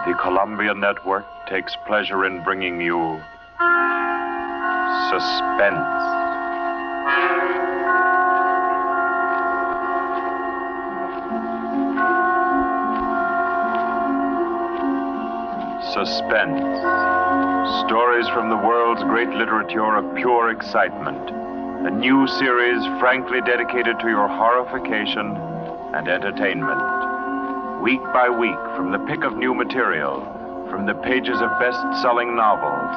The Columbia Network takes pleasure in bringing you Suspense. Suspense. Stories from the world's great literature of pure excitement. A new series frankly dedicated to your horrification and entertainment. Week by week, from the pick of new material, from the pages of best-selling novels,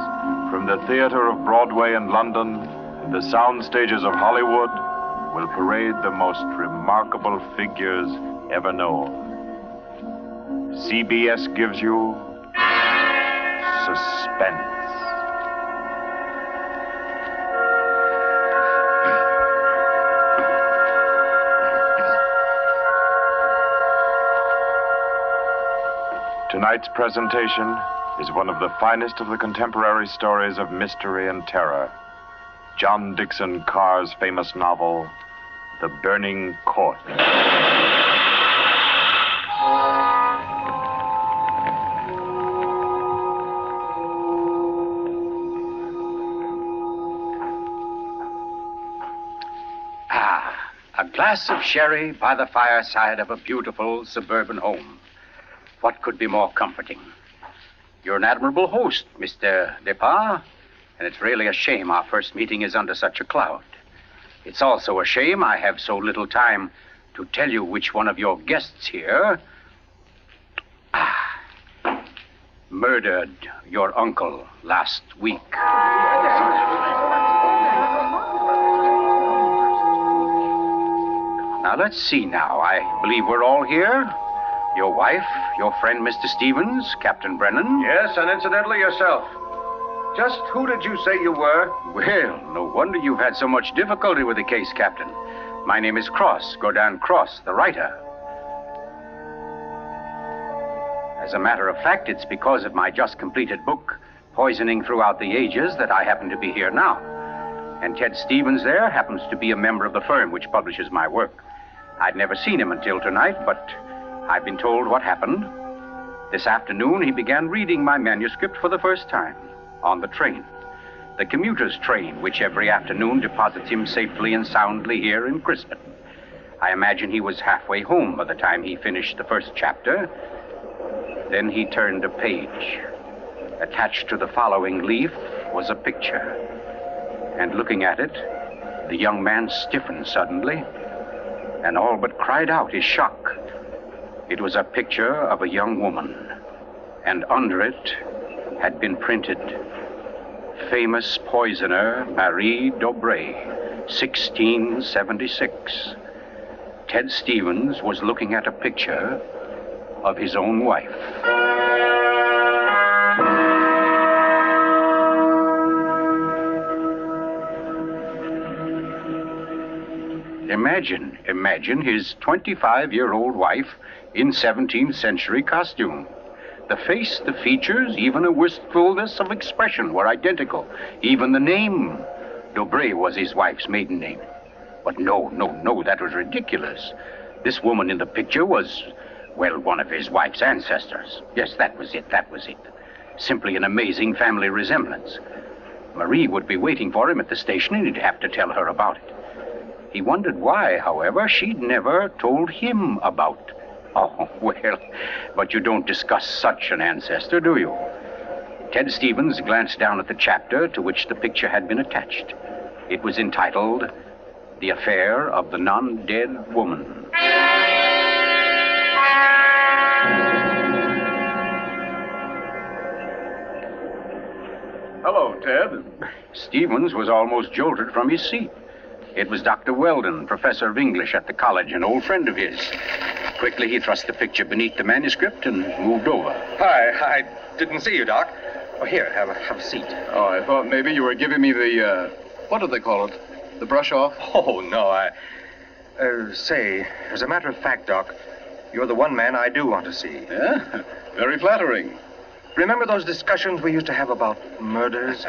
from the theater of Broadway and London, and the sound stages of Hollywood, will parade the most remarkable figures ever known. CBS gives you Suspense. Tonight's presentation is one of the finest of the contemporary stories of mystery and terror. John Dickson Carr's famous novel, The Burning Court. A glass of sherry by the fireside of a beautiful suburban home. What could be more comforting? You're an admirable host, Mr. Depart, and it's really a shame our first meeting is under such a cloud. It's also a shame I have so little time to tell you which one of your guests here murdered your uncle last week. Now, let's see now. I believe we're all here. Your wife, your friend, Mr. Stevens, Captain Brennan. Yes, and incidentally yourself. Just who did you say you were? Well, no wonder you've had so much difficulty with the case, Captain. My name is Cross, Godin Cross, the writer. As a matter of fact, it's because of my just completed book, Poisoning Throughout the Ages, that I happen to be here now. And Ted Stevens there happens to be a member of the firm which publishes my work. I'd never seen him until tonight, but I've been told what happened. This afternoon, he began reading my manuscript for the first time on the train. The commuter's train, which every afternoon deposits him safely and soundly here in Crispin. I imagine he was halfway home by the time he finished the first chapter. Then he turned a page. Attached to the following leaf was a picture. And looking at it, the young man stiffened suddenly and all but cried out his shock. It was a picture of a young woman, and under it had been printed, Famous Poisoner Marie Dobré, 1676. Ted Stevens was looking at a picture of his own wife. Imagine his 25-year-old wife in 17th century costume. The face, the features, even a wistfulness of expression were identical. Even the name, Dobré, was his wife's maiden name. But no, that was ridiculous. This woman in the picture was, well, one of his wife's ancestors. Yes, that was it. Simply an amazing family resemblance. Marie would be waiting for him at the station, and he'd have to tell her about it. He wondered why, however, she'd never told him about. Oh, well, but you don't discuss such an ancestor, do you? Ted Stevens glanced down at the chapter to which the picture had been attached. It was entitled, The Affair of the Non-Dead Woman. Hello, Ted. Stevens was almost jolted from his seat. It was Dr. Weldon, professor of English at the college, an old friend of his. Quickly, he thrust the picture beneath the manuscript and moved over. Hi, I didn't see you, Doc. Oh, here, have a seat. Oh, I thought maybe you were giving me the, what do they call it? The brush off? Oh, no, say, as a matter of fact, Doc, you're the one man I do want to see. Yeah? Very flattering. Remember those discussions we used to have about murders?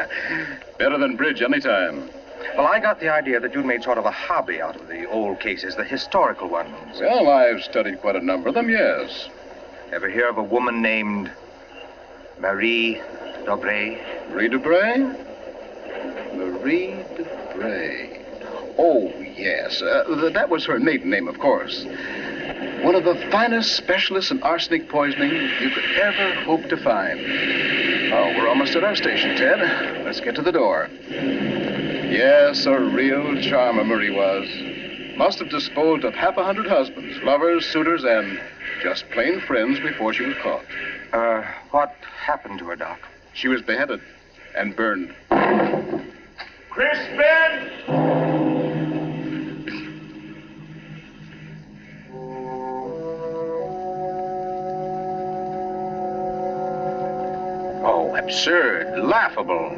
Better than bridge anytime. Well, I got the idea that you'd made sort of a hobby out of the old cases, the historical ones. Well, I've studied quite a number of them, yes. Ever hear of a woman named Marie Dobré. Marie Debray? Marie Debray. Oh, yes. That was her maiden name, of course. One of the finest specialists in arsenic poisoning you could ever hope to find. Oh, we're almost at our station, Ted. Let's get to the door. Yes, a real charmer Marie was. Must have disposed of 100 husbands, lovers, suitors, and just plain friends before she was caught. What happened to her, Doc? She was beheaded and burned. Crispin! Oh, absurd, laughable.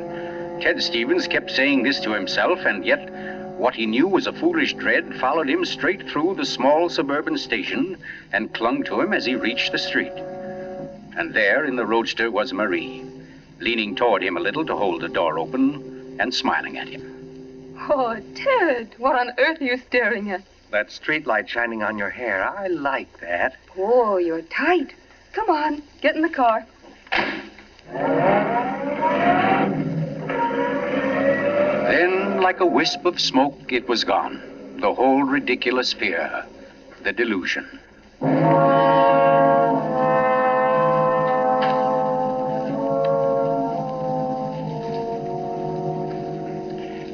Ted Stevens kept saying this to himself, and yet what he knew was a foolish dread followed him straight through the small suburban station and clung to him as he reached the street. And there in the roadster was Marie, leaning toward him a little to hold the door open and smiling at him. Oh, Ted, what on earth are you staring at? That street light shining on your hair. I like that. Oh, you're tight. Come on, get in the car. Then, like a wisp of smoke, it was gone. The whole ridiculous fear, the delusion.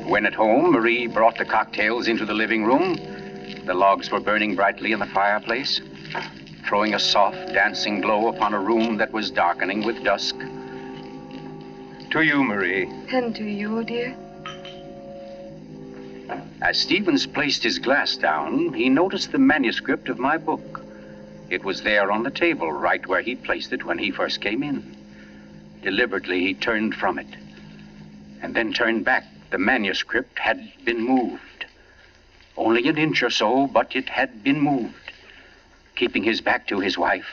When at home, Marie brought the cocktails into the living room. The logs were burning brightly in the fireplace, throwing a soft, dancing glow upon a room that was darkening with dusk. To you, Marie. And to you, dear. As Stevens placed his glass down, he noticed the manuscript of my book. It was there on the table, right where he'd placed it when he first came in. Deliberately, he turned from it, and then turned back. The manuscript had been moved. Only an inch or so, but it had been moved. Keeping his back to his wife,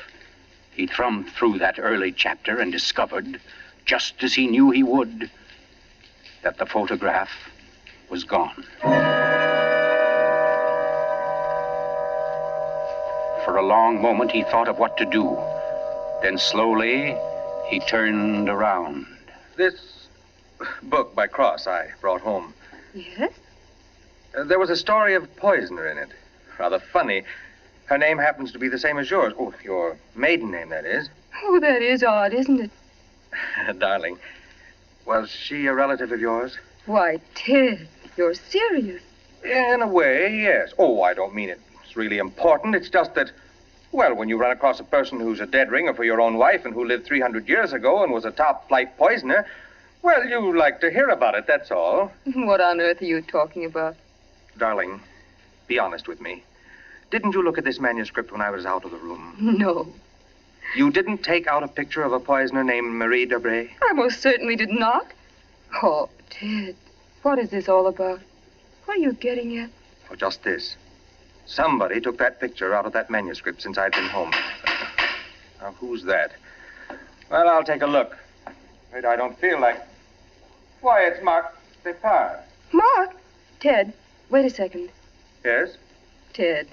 he thumbed through that early chapter and discovered, just as he knew he would, that the photograph was gone. For a long moment, he thought of what to do. Then slowly, he turned around. This book by Cross I brought home. Yes? There was a story of a poisoner in it. Rather funny. Her name happens to be the same as yours. Oh, your maiden name, that is. Oh, that is odd, isn't it? Darling, was she a relative of yours? Why, Ted, you're serious. In a way, yes. Oh, I don't mean it's really important. It's just that, well, when you run across a person who's a dead ringer for your own wife and who lived 300 years ago and was a top-flight poisoner, well, you like to hear about it, that's all. What on earth are you talking about? Darling, be honest with me. Didn't you look at this manuscript when I was out of the room? No. You didn't take out a picture of a poisoner named Marie Dobré? I most certainly did not. Oh, Ted, what is this all about? What are you getting at? Oh, just this. Somebody took that picture out of that manuscript since I'd been home. Now, who's that? Well, I'll take a look. Wait, I don't feel like... Why, it's Mark Depard. Mark? Ted, wait a second. Yes? Ted,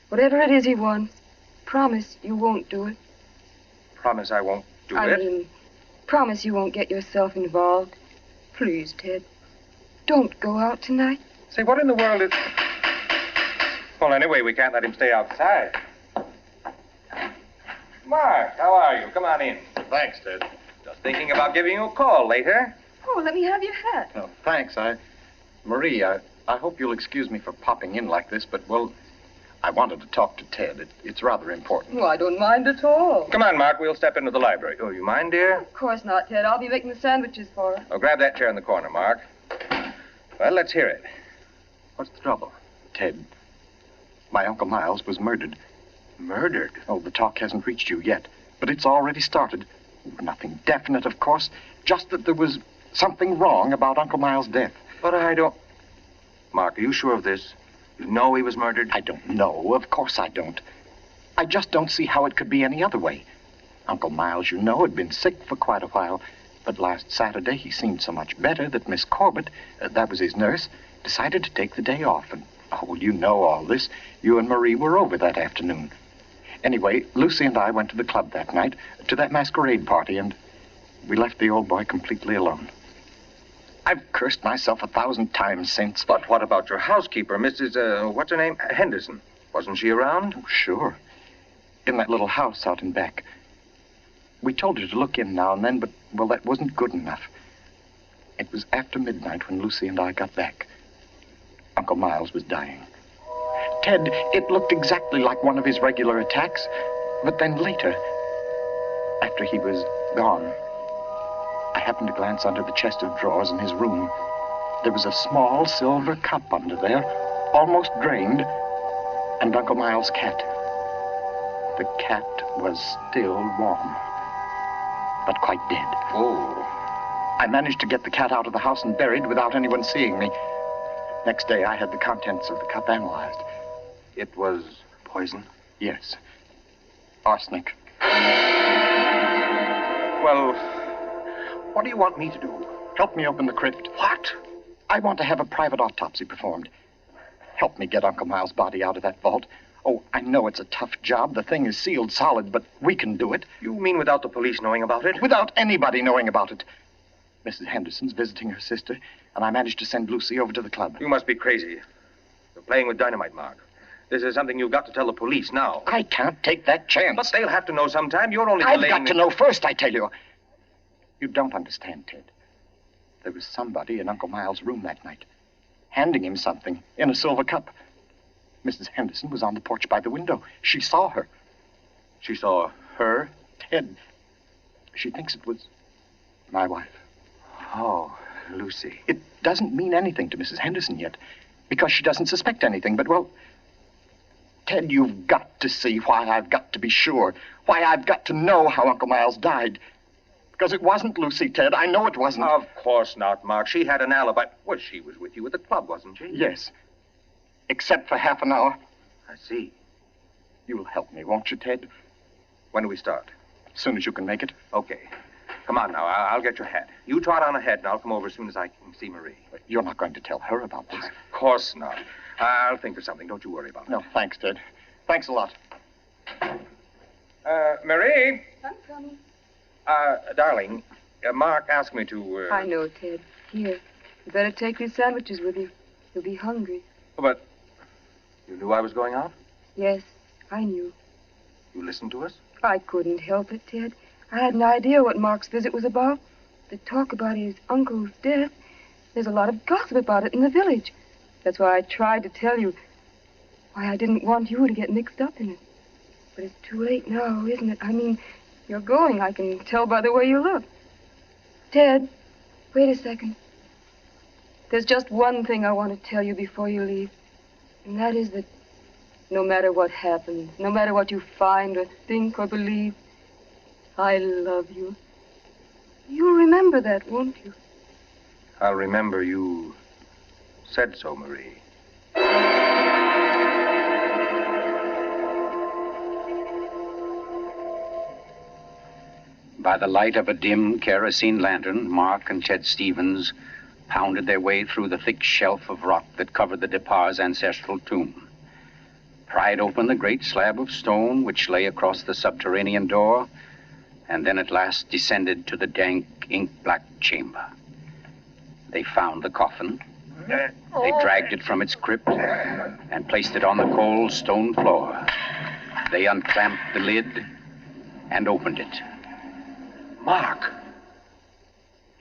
whatever it is he wants, promise you won't do it. Promise I won't do I it? mean, promise you won't get yourself involved. Please, Ted, don't go out tonight. Say, what in the world is... Well, anyway, we can't let him stay outside. Mark, how are you? Come on in. Thanks, Ted. Just thinking about giving you a call later. Oh, let me have your hat. Oh, thanks. Marie, I hope you'll excuse me for popping in like this, but, well, I wanted to talk to Ted. It's rather important. Oh, I don't mind at all. Come on, Mark, we'll step into the library. Oh, you mind, dear? Of course not, Ted. I'll be making the sandwiches for her. Oh, grab that chair in the corner, Mark. Well, let's hear it. What's the trouble? Ted, my Uncle Miles was murdered. Murdered? Oh, the talk hasn't reached you yet, but it's already started. Nothing definite, of course, just that there was something wrong about Uncle Miles' death. But I don't... Mark, are you sure of this? You know he was murdered? I don't know. Of course I don't. I just don't see how it could be any other way. Uncle Miles, you know, had been sick for quite a while, but last Saturday he seemed so much better that Miss Corbett, that was his nurse, decided to take the day off. And, oh, you know all this. You and Marie were over that afternoon. Anyway, Lucy and I went to the club that night, to that masquerade party, and, we left the old boy completely alone. I've cursed myself 1,000 times since. But what about your housekeeper, Mrs., what's her name? Henderson. Wasn't she around? Oh, sure. In that little house out in back. We told her to look in now and then, but, well, that wasn't good enough. It was after midnight when Lucy and I got back. Uncle Miles was dying. Ted, it looked exactly like one of his regular attacks, but then later, after he was gone, I happened to glance under the chest of drawers in his room. There was a small silver cup under there, almost drained, and Uncle Miles' cat. The cat was still warm, but quite dead. Oh. I managed to get the cat out of the house and buried without anyone seeing me. Next day, I had the contents of the cup analyzed. It was poison? Yes. Arsenic. Well, what do you want me to do? Help me open the crypt. What? I want to have a private autopsy performed. Help me get Uncle Miles' body out of that vault. Oh, I know it's a tough job. The thing is sealed solid, but we can do it. You mean without the police knowing about it? Without anybody knowing about it. Mrs. Henderson's visiting her sister, and I managed to send Lucy over to the club. You must be crazy. You're playing with dynamite, Mark. This is something you've got to tell the police now. I can't take that chance. But they'll have to know sometime. You're only I've delaying... got to know first, I tell you. You don't understand, Ted. There was somebody in Uncle Miles' room that night, handing him something in a silver cup. Mrs. Henderson was on the porch by the window. She saw her. She saw her? Ted. She thinks it was my wife. Oh, Lucy. It doesn't mean anything to Mrs. Henderson yet, because she doesn't suspect anything, but, well, Ted, you've got to see why I've got to be sure, why I've got to know how Uncle Miles died. Because it wasn't Lucy, Ted. I know it wasn't. Of course not, Mark. She had an alibi. Well, she was with you at the club, wasn't she? Yes. Except for half an hour. I see. You'll help me, won't you, Ted? When do we start? As soon as you can make it. Okay. Come on now. I'll get your hat. You trot on ahead, and I'll come over as soon as I can see Marie. You're not going to tell her about this. Of course not. I'll think of something. Don't you worry about it. No, thanks, Ted. Thanks a lot. Marie? I'm coming. Darling, Mark asked me to, I know, Ted. Here. You better take these sandwiches with you. You'll be hungry. But you knew I was going out? Yes, I knew. You listened to us? I couldn't help it, Ted. I had an idea what Mark's visit was about. The talk about his uncle's death. There's a lot of gossip about it in the village. That's why I tried to tell you. Why I didn't want you to get mixed up in it. But it's too late now, isn't it? I mean, you're going. I can tell by the way you look. Ted, wait a second. There's just one thing I want to tell you before you leave. And that is that no matter what happens, no matter what you find or think or believe, I love you. You'll remember that, won't you? I'll remember you said so, Marie. By the light of a dim kerosene lantern, Mark and Ted Stevens pounded their way through the thick shelf of rock that covered the Depar's ancestral tomb, pried open the great slab of stone which lay across the subterranean door, and then at last descended to the dank, ink-black chamber. They found the coffin. They dragged it from its crypt and placed it on the cold stone floor. They unclamped the lid and opened it. Mark.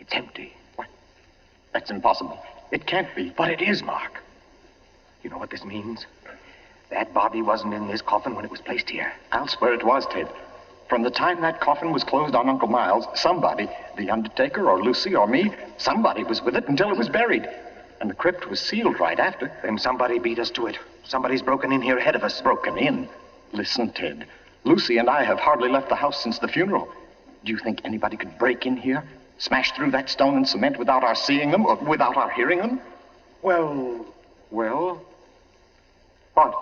It's empty. What? That's impossible. It can't be. But it is, Mark. You know what this means? That body wasn't in this coffin when it was placed here. I'll swear it was, Ted. From the time that coffin was closed on Uncle Miles, somebody, the undertaker or Lucy or me, somebody was with it until it was buried. And the crypt was sealed right after. Then somebody beat us to it. Somebody's broken in here ahead of us. Broken in? Listen, Ted. Lucy and I have hardly left the house since the funeral. Do you think anybody could break in here, smash through that stone and cement without our seeing them or without our hearing them? Well... What?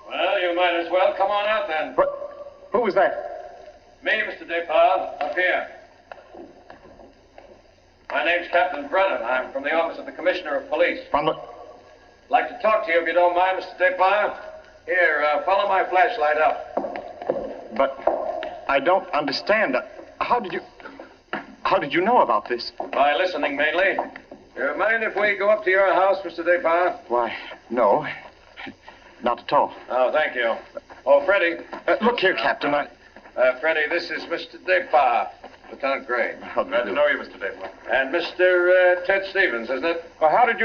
Well, you might as well come on out then. What? Who was that? Me, Mr. Depard, up here. My name's Captain Brennan. I'm from the office of the Commissioner of Police. From the... Like to talk to you if you don't mind, Mr. Depard. Here, follow my flashlight up. But I don't understand. How How did you know about this? By listening, mainly. You mind if we go up to your house, Mr. Depart? Why, no. Not at all. Oh, thank you. Oh, Freddie. Look here, Captain. Freddie, this is Mr. Depart, Lieutenant Gray. Glad to know you, Mr. Depart. And Mr. Ted Stevens, isn't it? Well, how did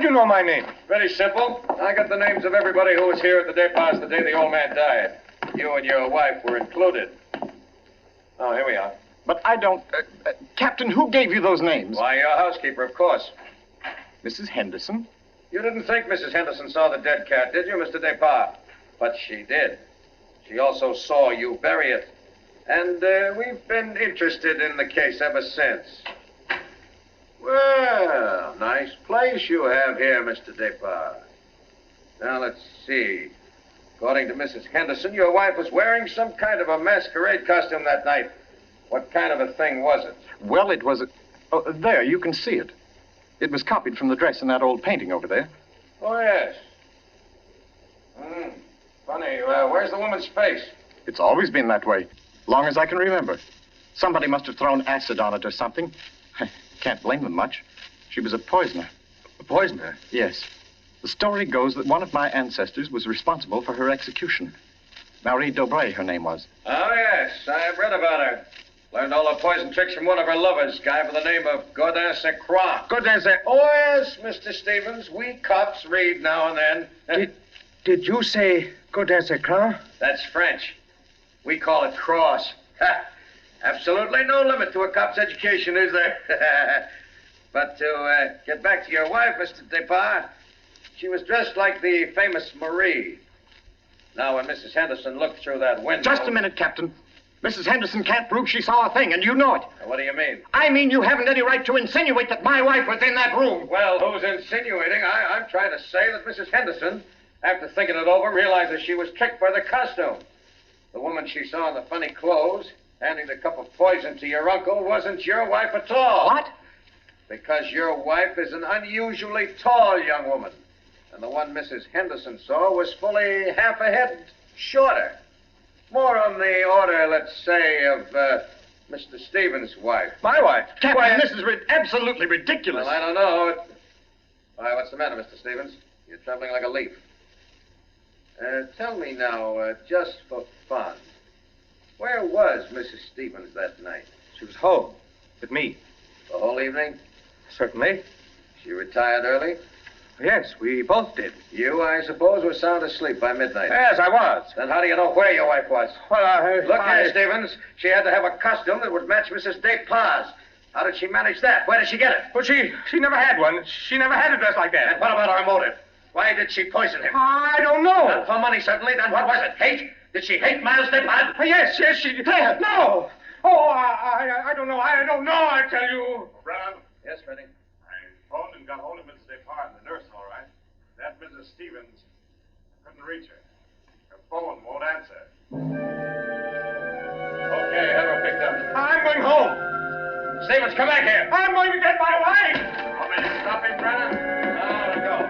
you know my name? Very simple. I got the names of everybody who was here at the Departs the day the old man died. You and your wife were included. Oh, here we are. But I don't... Captain, who gave you those names? Why, your housekeeper, of course. Mrs. Henderson? You didn't think Mrs. Henderson saw the dead cat, did you, Mr. Depart? But she did. She also saw you bury it. And we've been interested in the case ever since. Well, nice place you have here, Mr. Depart. Now, let's see. According to Mrs. Henderson, your wife was wearing some kind of a masquerade costume that night. What kind of a thing was it? Well, it was a... Oh, there, you can see it. It was copied from the dress in that old painting over there. Oh, yes. Funny, where's the woman's face? It's always been that way, long as I can remember. Somebody must have thrown acid on it or something. Can't blame them much. She was a poisoner. A poisoner? Yes. The story goes that one of my ancestors was responsible for her execution. Marie Dobré, her name was. Oh, yes, I've read about her. Learned all her poison tricks from one of her lovers, guy by the name of Godin Saint Croix. Godin Saint... Oh, yes, Mr. Stevens. We cops read now and then. Did you say Godin Saint Croix? That's French. We call it cross. Absolutely no limit to a cop's education, is there? But to get back to your wife, Mr. Depart, she was dressed like the famous Marie. Now, when Mrs. Henderson looked through that window... Just a minute, Captain. Mrs. Henderson can't prove she saw a thing, and you know it. What do you mean? I mean you haven't any right to insinuate that my wife was in that room. Well, who's insinuating? I'm trying to say that Mrs. Henderson, after thinking it over, realized she was tricked by the costume. The woman she saw in the funny clothes, handing the cup of poison to your uncle, wasn't your wife at all. What? Because your wife is an unusually tall young woman. And the one Mrs. Henderson saw was fully half a head shorter. More on the order, let's say, of Mr. Stevens' wife. My wife? Captain, this is absolutely ridiculous. Well, I don't know. Why, what's the matter, Mr. Stevens? You're trembling like a leaf. Tell me now, just for fun, where was Mrs. Stevens that night? She was home with me. The whole evening? Certainly. She retired early? Yes, we both did. You, I suppose, were sound asleep by midnight. Yes, I was. Then how do you know where your wife was? Well, Look here, Stevens. She had to have a costume that would match Mrs. Despas. How did she manage that? Where did she get it? Well, she never had one. She never had a dress like that. And what about her motive? Why did she poison him? I don't know. Not for money, certainly. Then what was it? Hate? Did she hate Miles Despas? Yes, she did. No. Oh, I don't know. I don't know, I tell you. Brown? Yes, Freddie? I phoned and got hold of Mrs. Depart and the nurse, all right. That Mrs. Stevens, couldn't reach her. Her phone won't answer. Okay, have her picked up. I'm going home. Stevens, come back here. I'm going to get my wife. Want me to stop him, Brennan? No, go.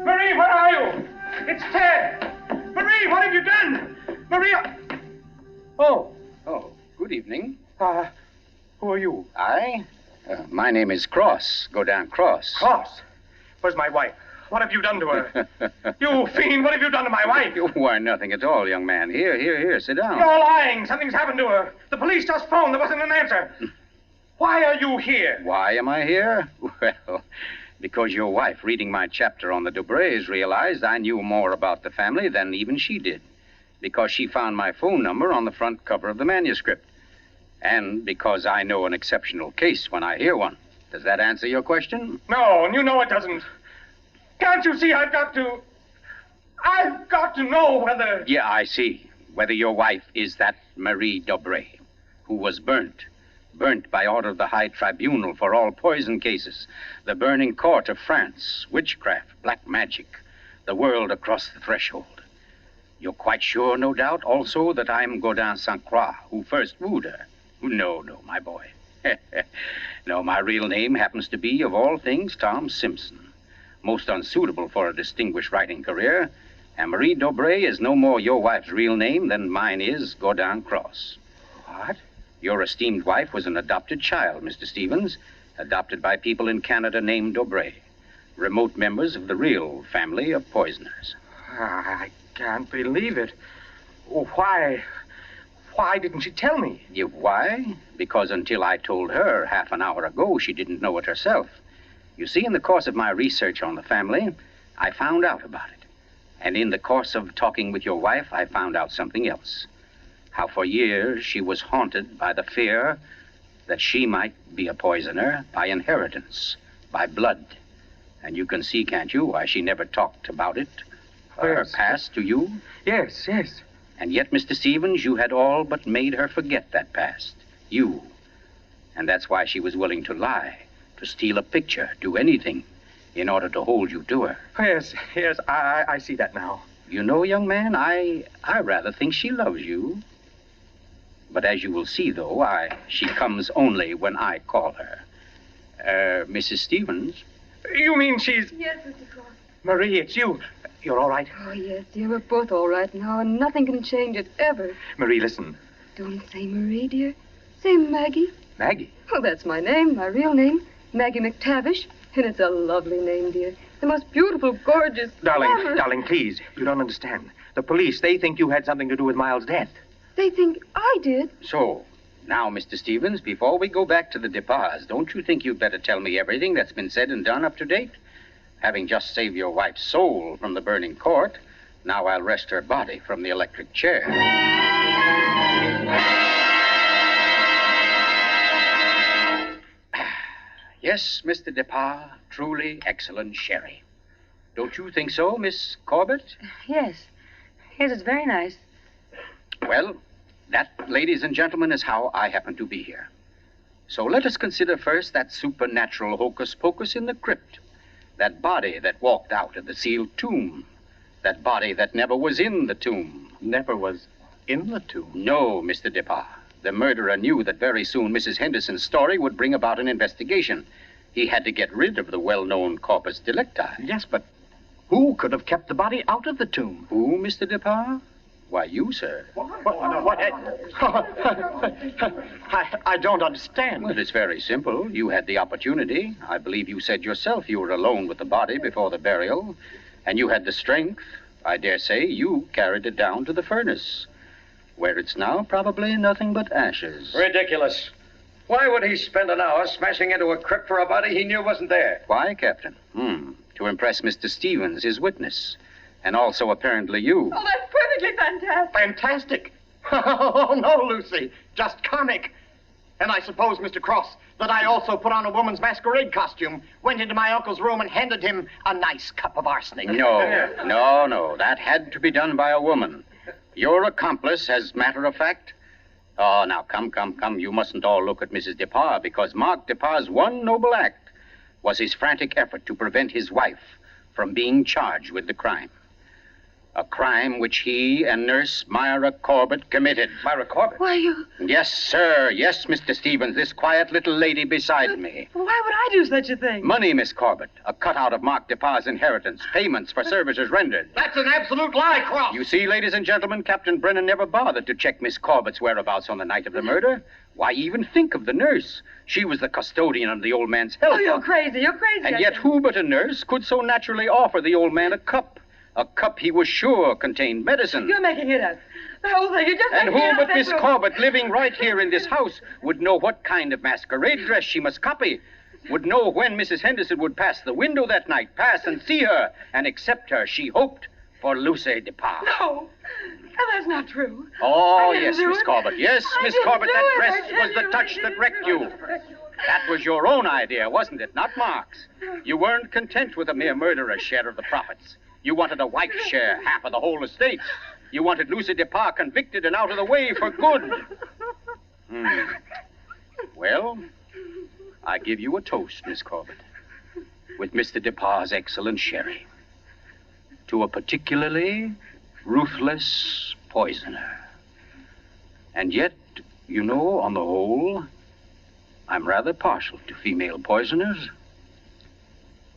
Marie, where are you? It's Ted. Marie, what have you done? Maria. Oh, good evening. who are you? My name is Cross, Godin Cross. Cross. Where's my wife? What have you done to her? You fiend, what have you done to my wife? Why, nothing at all, young man. Here, sit down. You're lying. Something's happened to her. The police just phoned. There wasn't an answer. Why are you here? Why am I here? Well, because your wife, reading my chapter on the Dobrés, realized I knew more about the family than even she did. Because she found my phone number on the front cover of the manuscript. And because I know an exceptional case when I hear one. Does that answer your question? No, and you know it doesn't. Can't you see I've got to know whether... Yeah, I see. Whether your wife is that Marie Dobré, who was burnt by order of the High Tribunal for all poison cases, the burning court of France, witchcraft, black magic, the world across the threshold. You're quite sure, no doubt, also, that I'm Godin Saint Croix, who first wooed her. No, my boy. No, my real name happens to be, of all things, Tom Simpson. Most unsuitable for a distinguished writing career. And Marie Dobray is no more your wife's real name than mine is Gordon Cross. What? Your esteemed wife was an adopted child, Mr. Stevens, adopted by people in Canada named Dobray, remote members of the real family of poisoners. I can't believe it. Why? Why didn't she tell me? Why? Because until I told her half an hour ago, she didn't know it herself. You see, in the course of my research on the family, I found out about it. And in the course of talking with your wife, I found out something else. How for years she was haunted by the fear that she might be a poisoner by inheritance, by blood. And you can see, can't you, why she never talked about it, her Yes. past to you? Yes, yes. And yet, Mr. Stevens, you had all but made her forget that past. You. And that's why she was willing to lie, to steal a picture, do anything, in order to hold you to her. Yes, yes, I see that now. You know, young man, I rather think she loves you. But as you will see, though, she comes only when I call her. Mrs. Stevens? You mean she's... Yes, Mr. Cross. Marie, it's you. You're all right? Oh, yes, dear. We're both all right now, and nothing can change it, ever. Marie, listen. Don't say Marie, dear. Say Maggie. Maggie? Oh, that's my name, my real name. Maggie McTavish. And it's a lovely name, dear. The most beautiful, gorgeous... clever- Darling, please. You don't understand. The police, they think you had something to do with Miles' death. They think I did. So, now, Mr. Stevens, before we go back to the Depas, don't you think you'd better tell me everything that's been said and done up to date? Having just saved your wife's soul from the burning court, now I'll wrest her body from the electric chair. Yes, Mr. Depas, truly excellent sherry. Don't you think so, Miss Corbett? Yes. Yes, it's very nice. Well, that, ladies and gentlemen, is how I happen to be here. So let us consider first that supernatural hocus pocus in the crypt. That body that walked out of the sealed tomb. That body that never was in the tomb. Never was in the tomb. No, Mr. Depas. The murderer knew that very soon Mrs. Henderson's story would bring about an investigation. He had to get rid of the well-known corpus delicti. Yes, but who could have kept the body out of the tomb? Who, Mr. Depas? Why, you, sir. What? I don't understand. Well, it's very simple. You had the opportunity. I believe you said yourself you were alone with the body before the burial. And you had the strength. I dare say you carried it down to the furnace, where it's now probably nothing but ashes. Ridiculous. Why would he spend an hour smashing into a crypt for a body he knew wasn't there? Why, Captain? To impress Mr. Stevens, his witness. And also, apparently, you. Oh, that's perfectly fantastic. Fantastic. Oh, no, Lucy. Just comic. And I suppose, Mr. Cross, that I also put on a woman's masquerade costume, went into my uncle's room, and handed him a nice cup of arsenic. No. That had to be done by a woman. Your accomplice, as matter of fact. Oh, now, come. You mustn't all look at Mrs. Depas, because Mark Depas' one noble act was his frantic effort to prevent his wife from being charged with the crime. A crime which he and Nurse Myra Corbett committed. Myra Corbett? Why, you... Yes, sir. Yes, Mr. Stevens, this quiet little lady beside me. Why would I do such a thing? Money, Miss Corbett. A cutout of Mark Depas' inheritance. Payments for services rendered. That's an absolute lie, Cross. You see, ladies and gentlemen, Captain Brennan never bothered to check Miss Corbett's whereabouts on the night of the murder. Why even think of the nurse? She was the custodian of the old man's health. Oh, you're crazy. And yet who but a nurse could so naturally offer the old man a cup? A cup he was sure contained medicine. You're making it up. The whole thing, you're just And making it who up. but Miss Corbett, living right here in this house, would know what kind of masquerade dress she must copy, would know when Mrs. Henderson would pass the window that night, pass and see her, and accept her, she hoped, for Lucy Depas. No, that's not true. Oh, I didn't yes, do Miss it. Corbett. Yes, I Miss didn't Corbett, do that it. dress I tell was the you, touch I that didn't wrecked do you. it. That was your own idea, wasn't it? Not Mark's. You weren't content with a mere murderer's share of the profits. You wanted a wife's share, half of the whole estate. You wanted Lucy Depas convicted and out of the way for good. Well, I give you a toast, Miss Corbett, with Mr. Depas' excellent sherry, to a particularly ruthless poisoner. And yet, you know, on the whole, I'm rather partial to female poisoners.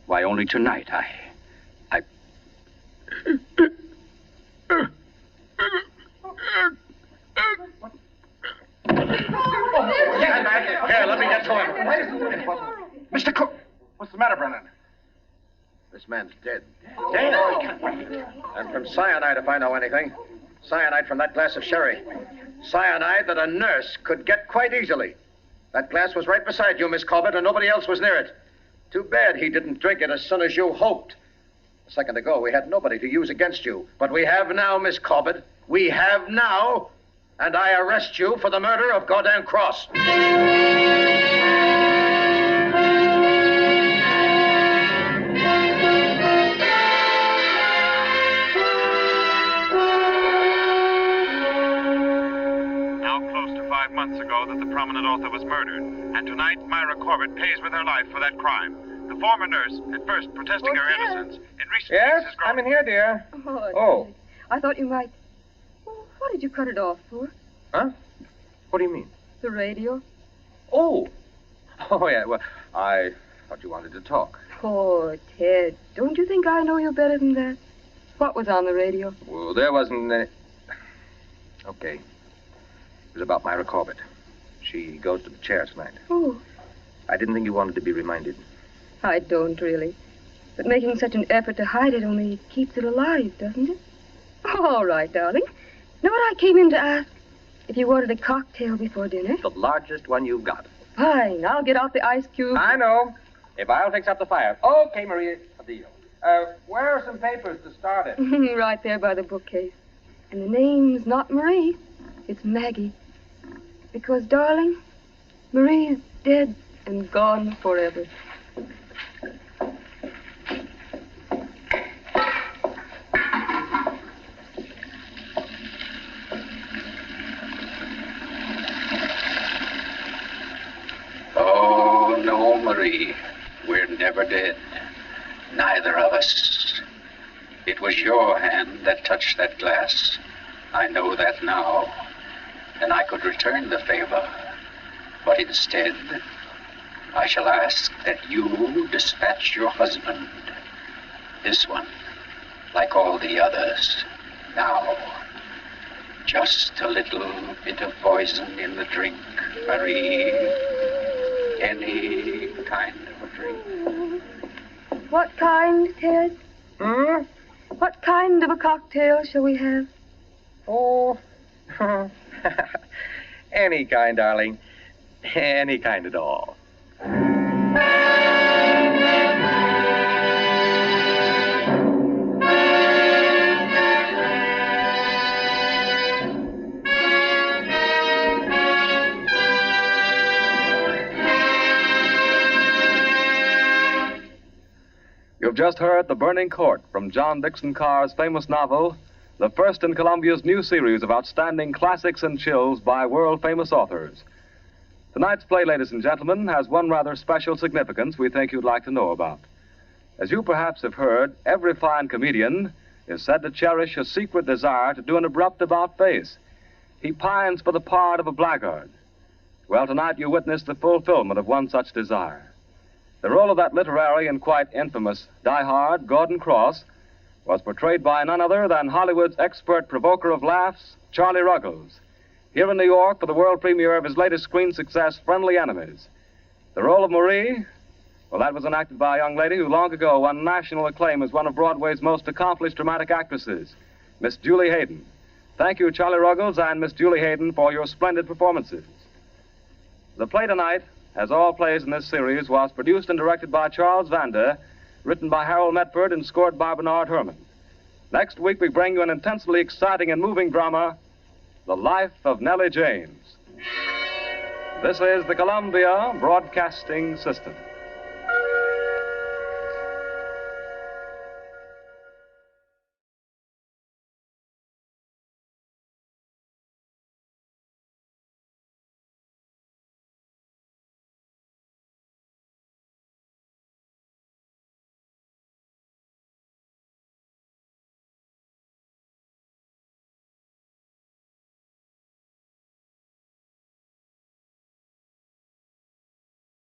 Why, only tonight I... Get back here. Let me get to him. Mr. Cook! What's the matter, Brennan? This man's dead. Dead? And from cyanide, if I know anything. Cyanide from that glass of sherry. Cyanide that a nurse could get quite easily. That glass was right beside you, Miss Corbett, and nobody else was near it. Too bad he didn't drink it as soon as you hoped. A second ago, we had nobody to use against you. But we have now, Miss Corbett. We have now. And I arrest you for the murder of Gordon Cross. Months ago that the prominent author was murdered, and tonight Myra Corbett pays with her life for that crime. The former nurse, at first protesting her innocence, in recent Yes, weeks has grown... I'm in here, dear. Oh. I thought you might... Well, what did you cut it off for? Huh? What do you mean? The radio. Oh, yeah, well, I thought you wanted to talk. Oh, Ted, don't you think I know you better than that? What was on the radio? Well, there wasn't any... Okay. It was about Myra Corbett. She goes to the chair tonight. Oh. I didn't think you wanted to be reminded. I don't, really. But making such an effort to hide it only keeps it alive, doesn't it? All right, darling. Know what I came in to ask? If you wanted a cocktail before dinner? The largest one you've got. Fine. I'll get out the ice cube. I know. If I'll fix up the fire. Okay, Maria, a deal. Where are some papers to start it? Right there by the bookcase. And the name's not Marie. It's Maggie. Because, darling, Marie's dead and gone forever. Oh, no, Marie. We're never dead. Neither of us. It was your hand that touched that glass. I know that now. And I could return the favor. But instead, I shall ask that you dispatch your husband. This one, like all the others. Now, just a little bit of poison in the drink, Marie. Any kind of a drink. What kind, Ted? What kind of a cocktail shall we have? Oh, any kind, darling. Any kind at all. You've just heard The Burning Court from John Dixon Carr's famous novel, the first in Columbia's new series of outstanding classics and chills by world-famous authors. Tonight's play, ladies and gentlemen, has one rather special significance we think you'd like to know about. As you perhaps have heard, every fine comedian is said to cherish a secret desire to do an abrupt about-face. He pines for the part of a blackguard. Well, tonight you witness the fulfillment of one such desire. The role of that literary and quite infamous diehard, Gordon Cross, was portrayed by none other than Hollywood's expert provoker of laughs, Charlie Ruggles, here in New York for the world premiere of his latest screen success, Friendly Enemies. The role of Marie, well, that was enacted by a young lady who long ago won national acclaim as one of Broadway's most accomplished dramatic actresses, Miss Julie Hayden. Thank you, Charlie Ruggles and Miss Julie Hayden, for your splendid performances. The play tonight, as all plays in this series, was produced and directed by Charles Vander, written by Harold Medford and scored by Bernard Herrmann. Next week, we bring you an intensely exciting and moving drama, The Life of Nellie James. This is the Columbia Broadcasting System.